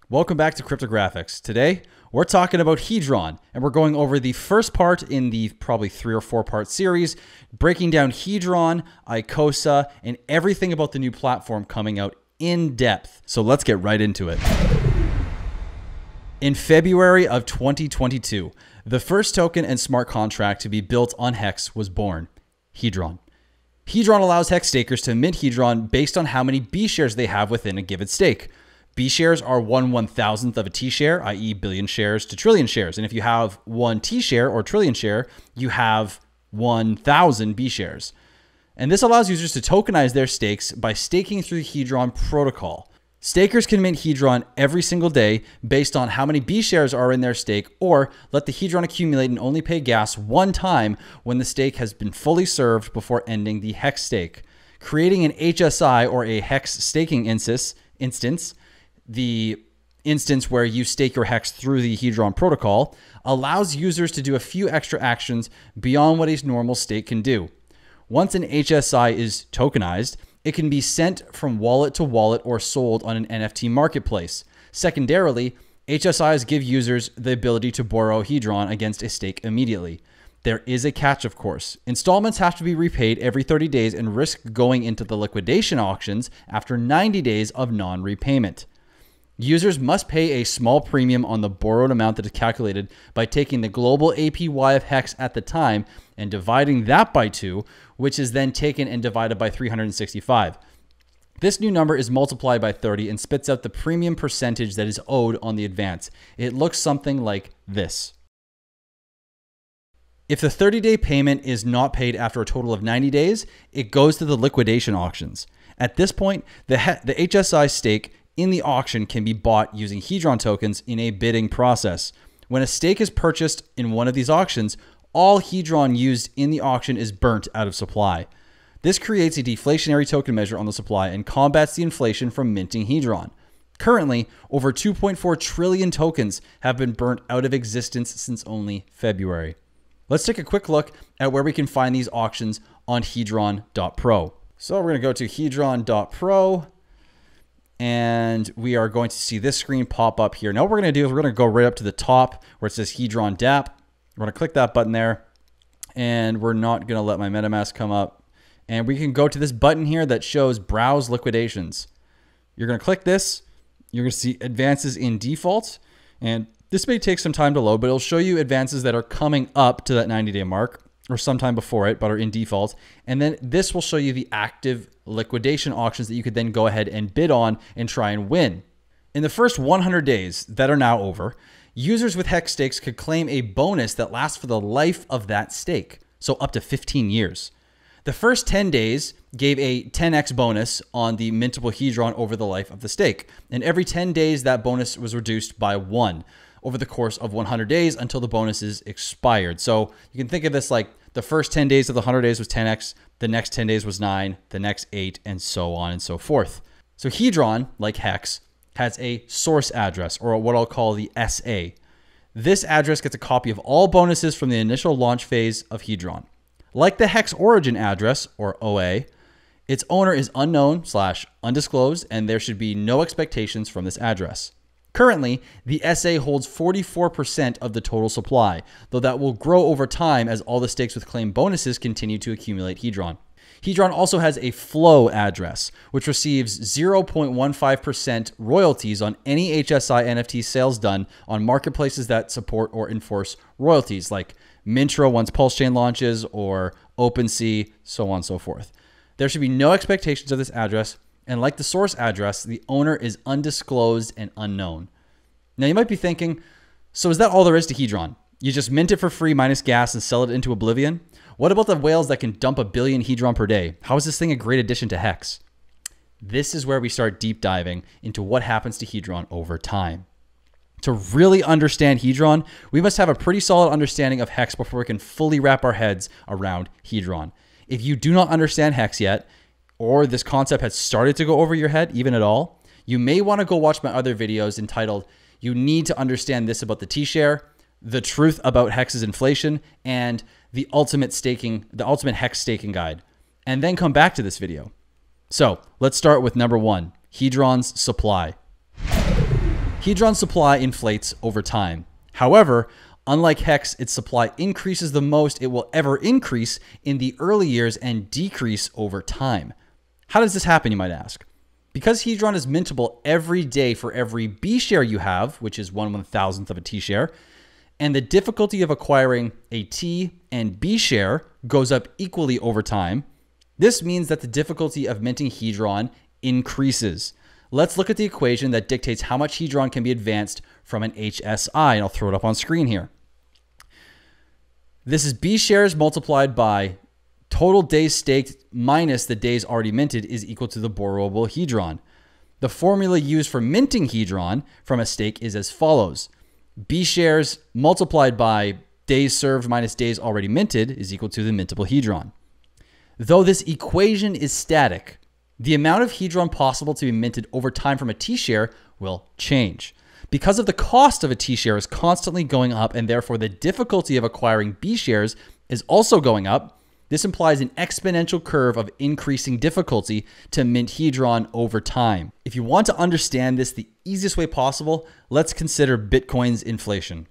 Welcome back to Cryptographics. Today, we're talking about Hedron, and we're going over the first part in the probably 3 or 4 part series, breaking down Hedron, Icosa, and everything about the new platform coming out in depth. So let's get right into it. In February of 2022, the first token and smart contract to be built on Hex was born, Hedron. Hedron allows Hex stakers to mint Hedron based on how many B shares they have within a given stake. B shares are 1/1000th of a T share, i.e. billion shares to trillion shares. And if you have 1 T share or trillion share, you have 1,000 B shares. And this allows users to tokenize their stakes by staking through the Hedron protocol. Stakers can mint Hedron every single day based on how many B shares are in their stake, or let the Hedron accumulate and only pay gas one time when the stake has been fully served before ending the Hex stake. Creating an HSI or a Hex staking instance, the instance where you stake your Hex through the Hedron protocol, allows users to do a few extra actions beyond what a normal stake can do. Once an HSI is tokenized, it can be sent from wallet to wallet or sold on an NFT marketplace. Secondarily, HSIs give users the ability to borrow Hedron against a stake immediately. There is a catch, of course. Installments have to be repaid every 30 days and risk going into the liquidation auctions after 90 days of non-repayment. Users must pay a small premium on the borrowed amount that is calculated by taking the global APY of Hex at the time and dividing that by 2, which is then taken and divided by 365. This new number is multiplied by 30 and spits out the premium percentage that is owed on the advance. It looks something like this. If the 30-day payment is not paid after a total of 90 days, it goes to the liquidation auctions. At this point, the HSI stake in the auction can be bought using Hedron tokens in a bidding process. When a stake is purchased in one of these auctions, all Hedron used in the auction is burnt out of supply. This creates a deflationary token measure on the supply and combats the inflation from minting Hedron. Currently, over 2.4 trillion tokens have been burnt out of existence since only February. Let's take a quick look at where we can find these auctions on hedron.pro. So we're going to go to hedron.pro. And we are going to see this screen pop up here. Now what we're going to do is we're going to go right up to the top where it says Hedron DApp. We're going to click that button there. And we're not going to let my MetaMask come up. And we can go to this button here that shows Browse Liquidations. You're going to click this. You're going to see advances in default. And this may take some time to load, but it'll show you advances that are coming up to that 90-day mark or sometime before it, but are in default. And then this will show you the active liquidation auctions that you could then go ahead and bid on and try and win. In the first 100 days that are now over, users with Hex stakes could claim a bonus that lasts for the life of that stake, so up to 15 years. The first 10 days gave a 10x bonus on the mintable Hedron over the life of the stake. And every 10 days, that bonus was reduced by 1 over the course of 100 days until the bonuses expired. So you can think of this like the first 10 days of the 100 days was 10x, the next 10 days was 9, the next 8, and so on and so forth. So Hedron, like Hex, has a source address, or what I'll call the SA. This address gets a copy of all bonuses from the initial launch phase of Hedron. Like the Hex origin address, or OA, its owner is unknown/undisclosed, and there should be no expectations from this address. Currently, the SA holds 44% of the total supply, though that will grow over time as all the stakes with claimed bonuses continue to accumulate Hedron. Hedron also has a flow address, which receives 0.15% royalties on any HSI NFT sales done on marketplaces that support or enforce royalties, like Mintra once Pulse Chain launches, or OpenSea, so on and so forth. There should be no expectations of this address, and like the source address, the owner is undisclosed and unknown. Now you might be thinking, so is that all there is to Hedron? You just mint it for free minus gas and sell it into oblivion? What about the whales that can dump 1 billion Hedron per day? How is this thing a great addition to Hex? This is where we start deep diving into what happens to Hedron over time. To really understand Hedron, we must have a pretty solid understanding of Hex before we can fully wrap our heads around Hedron. If you do not understand Hex yet, or this concept has started to go over your head even at all, you may want to go watch my other videos entitled, "You Need to Understand This About the T-Share," "The Truth About Hex's Inflation," and the ultimate Hex staking guide, and then come back to this video. So let's start with number 1, Hedron's supply. Hedron supply inflates over time. However, unlike Hex, its supply increases the most it will ever increase in the early years and decrease over time. How does this happen, you might ask? Because Hedron is mintable every day for every B share you have, which is 1/1000th of a T share, and the difficulty of acquiring a T and B share goes up equally over time, this means that the difficulty of minting Hedron increases. Let's look at the equation that dictates how much Hedron can be advanced from an HSI, and I'll throw it up on screen here. This is B shares multiplied by total days staked minus the days already minted is equal to the borrowable Hedron. The formula used for minting Hedron from a stake is as follows. B shares multiplied by days served minus days already minted is equal to the mintable Hedron. Though this equation is static, the amount of Hedron possible to be minted over time from a T-share will change. Because of the cost of a T-share is constantly going up and therefore the difficulty of acquiring B shares is also going up, this implies an exponential curve of increasing difficulty to mint Hedron over time. If you want to understand this the easiest way possible, let's consider Bitcoin's inflation.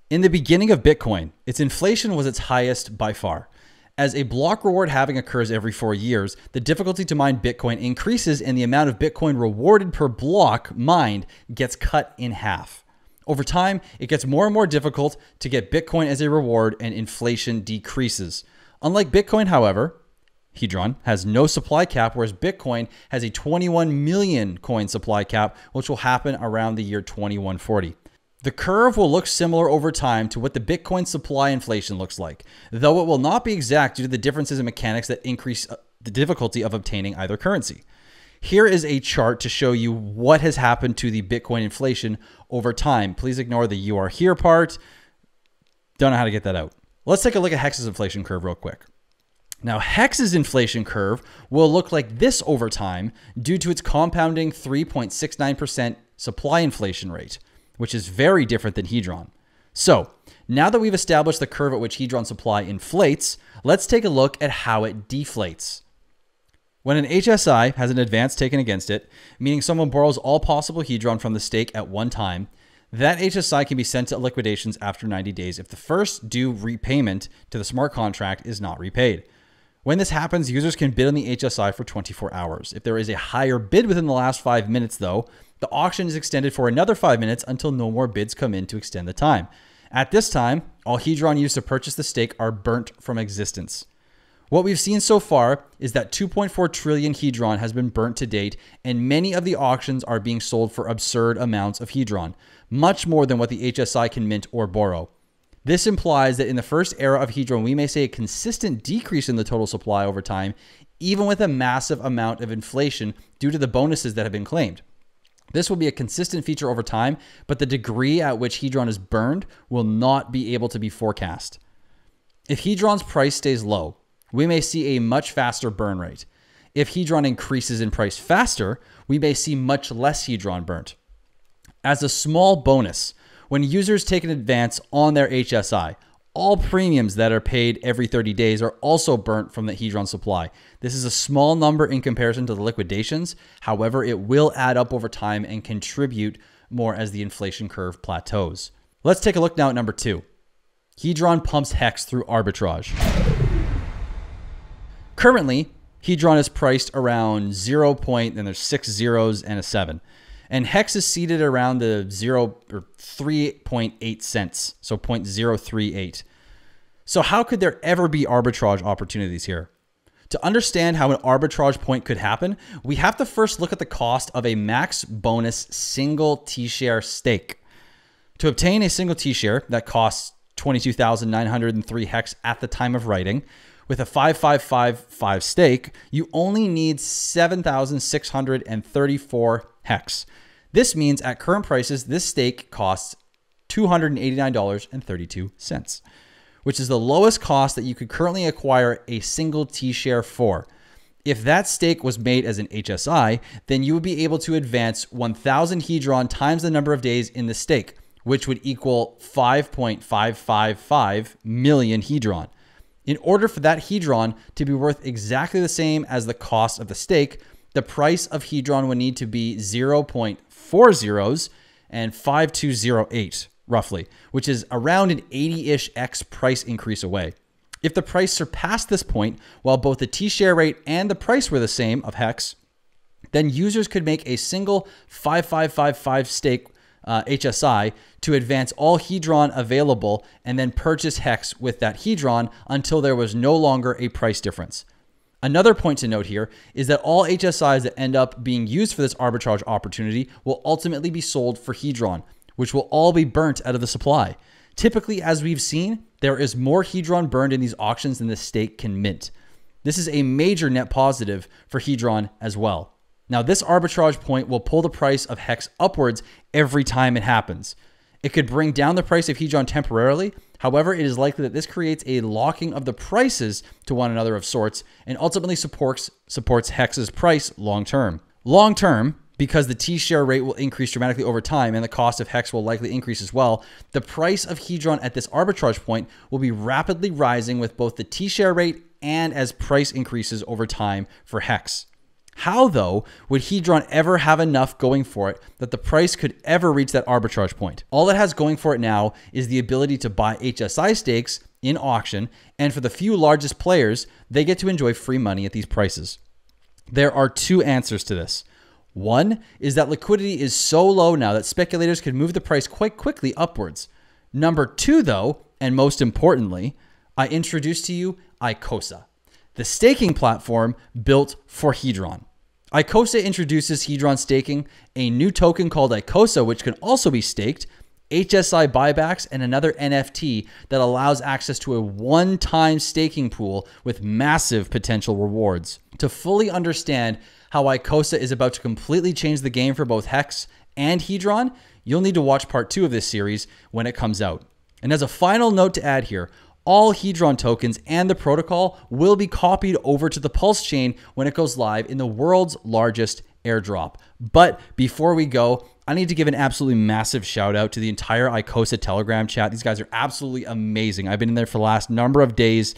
In the beginning of Bitcoin, its inflation was its highest by far. As a block reward halving occurs every 4 years, the difficulty to mine Bitcoin increases and the amount of Bitcoin rewarded per block mined gets cut in half. Over time, it gets more and more difficult to get Bitcoin as a reward and inflation decreases. Unlike Bitcoin, however, Hedron has no supply cap, whereas Bitcoin has a 21 million coin supply cap, which will happen around the year 2140. The curve will look similar over time to what the Bitcoin supply inflation looks like, though it will not be exact due to the differences in mechanics that increase the difficulty of obtaining either currency. Here is a chart to show you what has happened to the Bitcoin inflation over time. Please ignore the "you are here" part. Don't know how to get that out. Let's take a look at Hex's inflation curve real quick. Now, Hex's inflation curve will look like this over time due to its compounding 3.69% supply inflation rate, which is very different than Hedron. So now that we've established the curve at which Hedron supply inflates, let's take a look at how it deflates. When an HSI has an advance taken against it, meaning someone borrows all possible Hedron from the stake at one time, that HSI can be sent to liquidations after 90 days if the first due repayment to the smart contract is not repaid. When this happens, users can bid on the HSI for 24 hours. If there is a higher bid within the last 5 minutes, though, the auction is extended for another 5 minutes until no more bids come in to extend the time. At this time, all Hedron used to purchase the stake are burnt from existence. What we've seen so far is that 2.4 trillion Hedron has been burnt to date, and many of the auctions are being sold for absurd amounts of Hedron, much more than what the HSI can mint or borrow. This implies that in the first era of Hedron, we may see a consistent decrease in the total supply over time, even with a massive amount of inflation due to the bonuses that have been claimed. This will be a consistent feature over time, but the degree at which Hedron is burned will not be able to be forecast. If Hedron's price stays low, we may see a much faster burn rate. If Hedron increases in price faster, we may see much less Hedron burnt. As a small bonus, when users take an advance on their HSI, all premiums that are paid every 30 days are also burnt from the Hedron supply. This is a small number in comparison to the liquidations. However, it will add up over time and contribute more as the inflation curve plateaus. Let's take a look now at number 2. Hedron pumps Hex through arbitrage. Currently, Hedron is priced around 0. And there's 6 zeros and a 7. And Hex is seated around the 3.8 cents, so 0.038. So how could there ever be arbitrage opportunities here? To understand how an arbitrage point could happen, we have to first look at the cost of a max bonus single T-share stake. To obtain a single T-share that costs 22,903 Hex at the time of writing, with a 5555 stake, you only need 7,634 Hex. This means at current prices, this stake costs $289.32, which is the lowest cost that you could currently acquire a single T-share for. If that stake was made as an HSI, then you would be able to advance 1,000 Hedron times the number of days in the stake, which would equal 5.555 million Hedron. In order for that Hedron to be worth exactly the same as the cost of the stake, the price of Hedron would need to be 0.4 zeros and 5208 roughly, which is around an 80-ish X price increase away. If the price surpassed this point, while both the T-share rate and the price were the same of HEX, then users could make a single 5555 stake HSI to advance all Hedron available and then purchase HEX with that Hedron until there was no longer a price difference. Another point to note here is that all HSIs that end up being used for this arbitrage opportunity will ultimately be sold for Hedron, which will all be burnt out of the supply. Typically, as we've seen, there is more Hedron burned in these auctions than the stake can mint. This is a major net positive for Hedron as well. Now, this arbitrage point will pull the price of HEX upwards every time it happens. It could bring down the price of Hedron temporarily. However, it is likely that this creates a locking of the prices to one another of sorts and ultimately supports HEX's price long-term. Long-term, because the T-share rate will increase dramatically over time and the cost of HEX will likely increase as well, the price of Hedron at this arbitrage point will be rapidly rising with both the T-share rate and as price increases over time for HEX. How, though, would Hedron ever have enough going for it that the price could ever reach that arbitrage point? All it has going for it now is the ability to buy HSI stakes in auction, and for the few largest players, they get to enjoy free money at these prices. There are two answers to this. One is that liquidity is so low now that speculators could move the price quite quickly upwards. Number two, though, and most importantly, I introduce to you Icosa, the staking platform built for Hedron. Icosa introduces Hedron staking, a new token called Icosa, which can also be staked, HSI buybacks, and another NFT that allows access to a one-time staking pool with massive potential rewards. To fully understand how Icosa is about to completely change the game for both HEX and Hedron, you'll need to watch part 2 of this series when it comes out. And as a final note to add here, all Hedron tokens and the protocol will be copied over to the Pulse chain when it goes live in the world's largest airdrop. But before we go, I need to give an absolutely massive shout out to the entire Icosa Telegram chat. These guys are absolutely amazing. I've been in there for the last number of days,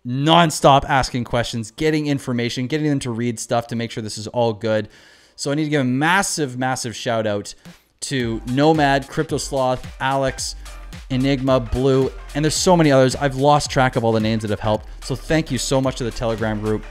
nonstop asking questions, getting information, getting them to read stuff to make sure this is all good. So I need to give a massive, massive shout out to Nomad, Crypto Sloth, Alex, Enigma, Blue, and there's so many others. I've lost track of all the names that have helped. So thank you so much to the Telegram group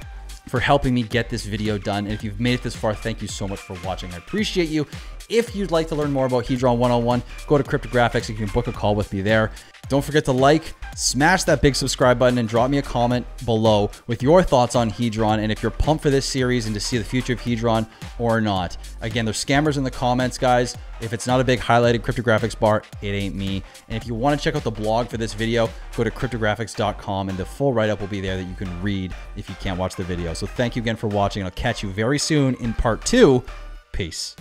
for helping me get this video done. And if you've made it this far, thank you so much for watching. I appreciate you. If you'd like to learn more about Hedron 101, go to Cryptographics. You can book a call with me there. Don't forget to like, smash that big subscribe button, and drop me a comment below with your thoughts on Hedron and if you're pumped for this series and to see the future of Hedron or not. Again, there's scammers in the comments, guys. If it's not a big highlighted Cryptographics bar, it ain't me. And if you want to check out the blog for this video, go to cryptographics.com and the full write-up will be there that you can read if you can't watch the video. So thank you again for watching. I'll catch you very soon in part 2. Peace.